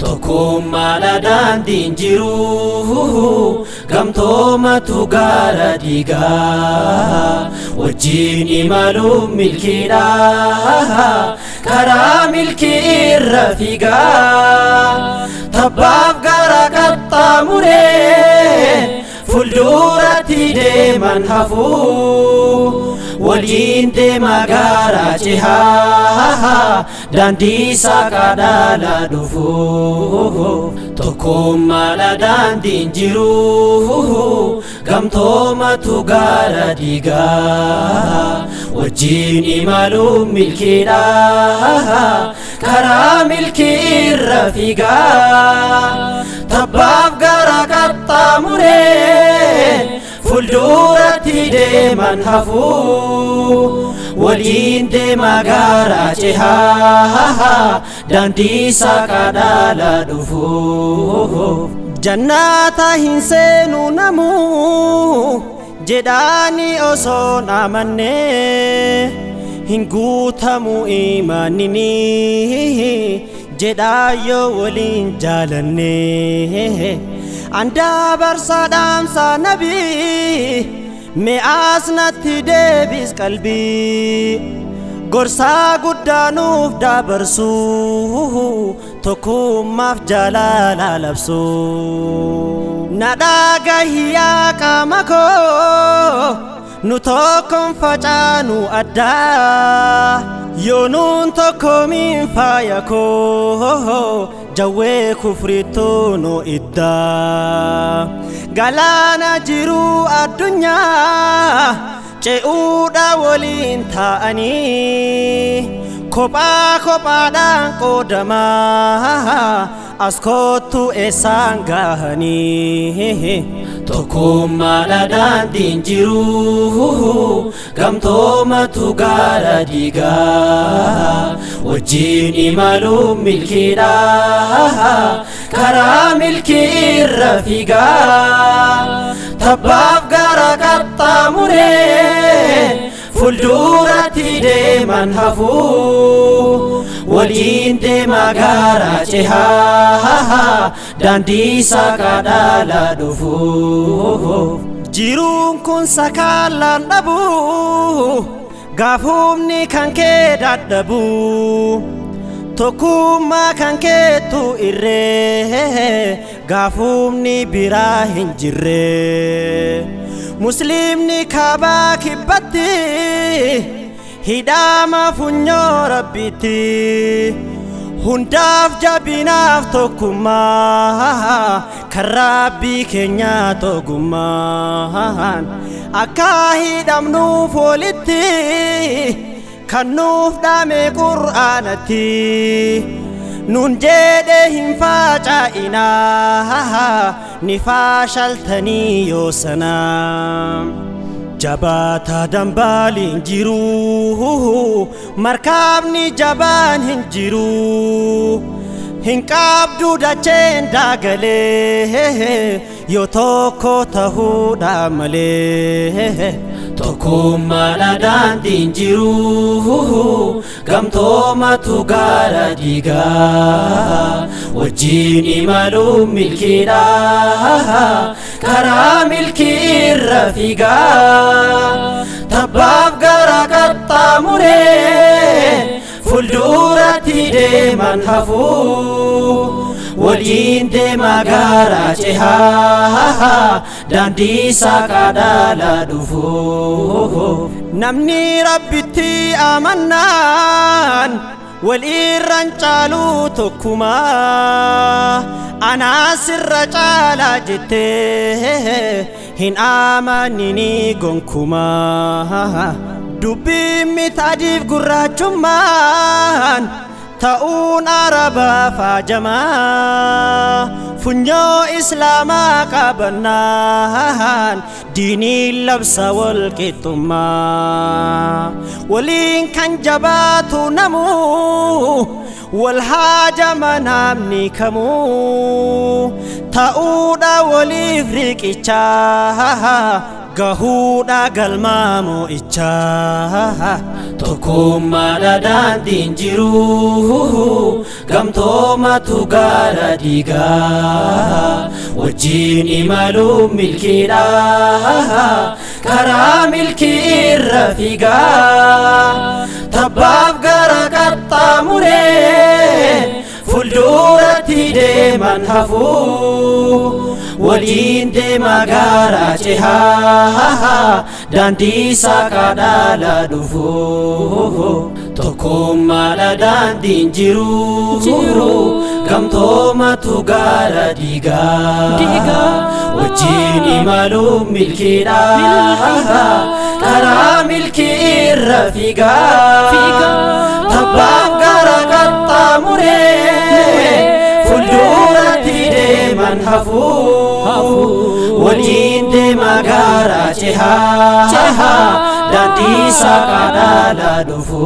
Tokkummaa daandiin jiru gamtoomatu gaara diigaa wajjin imaluun milkiidha karaa milkii irra fiigaa tabbaaf gara qaxxaamuree fulduratti deeman hafuu waliin deema gaara cehaa daandii saaqadhala dhufu tokkummaa daandiin jiru gamtoomatu gaara diigaa wajjin imaluun milkiidha karaa milkii irra fiigaa tabbaaf gara qaxxaamuree fulduratti deeman hafuu waliin deema gaara cehaa daandii saaqadhala dhufu jannata hin seenu namuu jedhaani osoon amanne hin guutamu imaanini jedhaa yoo waliin jaalanne andaa barsaa dhaamsa nabii mi'aas natti deebis qalbii gorsaa guddaanuuf dabarsu tokkummaaf jaalala labsu nadhaaga hiyyaa qaama koo nu tokkoon facaanu addaa yoo nuun tokkoomiin faaya koo jawwee kufrittuu nu iddaa galaana jiru addunyaa ce'uudha waliin taa'anii kophaa kophaadhaan qoodamaa as kottu eessaan gahanii tokkummaa daandiin jiru gamtoomatu gaara diigaa wajjin imaluun milkiidha karaa milkii irra fiigaa tabbaaf gara qaxxaamuree fulduratti deeman hafuu waliin deema gaara cehaa daandii saaqadhala dhufu jiruun kun sakaalaan dhabu gaaf humni kan kee dadhabu tokkummaa kan keetu irree gaaf humni biraa hin jirre muslimni kaabaa kibbatti hidhaama funyoo rabbitti hundaaf jabinaaf tokkummaa kan rabbii keenya tokkummaan akka hidhamnuuf walitti kan nuuf dhaame qur'aanatti nun jedhe hin facaa'inaa ni faashaltanii yoo sanaa jabaata dambaaliin jiru markaabni jabaan hin jiru hin qabdu dacheen daagalee yoo tokko tahuudha malee tokkummaa daandiin jiru gamtoomatu gaara diigaa wajjin imaluun milkiidha karaa milkii irra fiigaa tabbaaf gara qaxxaamuree fulduratti deeman hafuu waliin deema gaara cehaa daandii saaqadhala dhufu namni rabbitti amannaan wal irran caalu tokkummaa anaa sirra caalaa jettee hin amanini gonkumaa dubbiin mitaadiif gurraachummaan ta'uun arabaa faajamaa funyoo islaamaa qabannaan diiniin labsa wal qixxummaa waliin kan jabaatu namuu wal haajama namni kamuu ta'uudha waliif riqichaa gahuudha galmaa mo'ichaa tokkummaadha daandiin jiru gamtoomatu gaara diigaa wajjin imaluun milkiidha karaa milkii irra fiigaa tabbaaf gara qaxxaamuree fulduratti deeman hafuu waliin deema gara cehaa daandii saaqaadhaala dhufu tokkummaadha daandiin jiru gamtoomatu gaara diigaa wajjin imaluun milkiidha karaa milkii irra fiigaa tabbaaf gara qaxxaamuree fulduratti deeman hafuu waliin deema gara cehaa daandii saaqaadhaala dhufu